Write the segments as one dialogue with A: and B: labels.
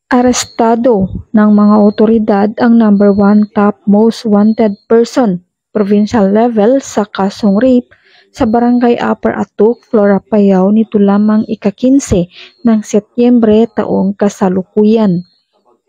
A: Arestado ng mga otoridad ang number 1 top most wanted person, provincial level sa kasong rape sa Barangay Upper Atuk, Flora Payao nito lamang ika-15 ng Setyembre taong kasalukuyan.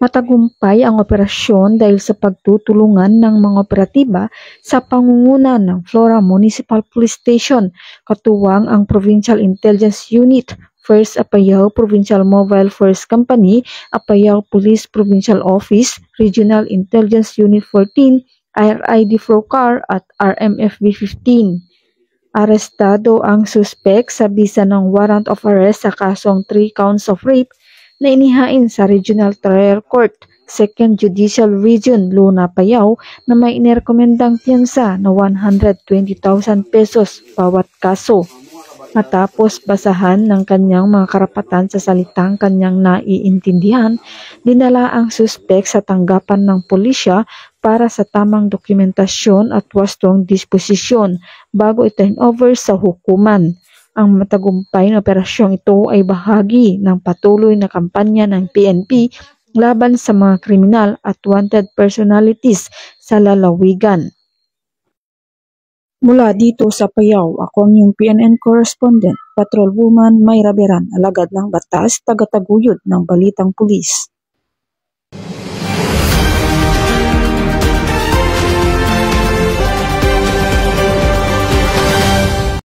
A: Matagumpay ang operasyon dahil sa pagtutulungan ng mga operatiba sa pangunguna ng Flora Municipal Police Station, katuwang ang Provincial Intelligence Unit, 1st Apayao Provincial Mobile Force Company, Apayao Police Provincial Office, Regional Intelligence Unit 14, RID Frocar at RMFB 15. Arestado ang suspek sa bisa ng warrant of arrest sa kasong 3 counts of rape na inihain sa Regional Trial Court, 2nd Judicial Region, Luna, Payao na may inirekomendang piyansa na 120,000 pesos bawat kaso. Matapos basahan ng kanyang mga karapatan sa salitang kanyang naiintindihan, dinala ang suspek sa tanggapan ng pulisya para sa tamang dokumentasyon at wastong disposisyon bago i-turn over sa hukuman. Ang matagumpay na operasyong ito ay bahagi ng patuloy na kampanya ng PNP laban sa mga kriminal at wanted personalities sa lalawigan. Mula dito sa Payao, ako ang iyong PNN correspondent, Patrolwoman Mayra Beran, alagad ng batas, tagataguyod ng Balitang Pulis.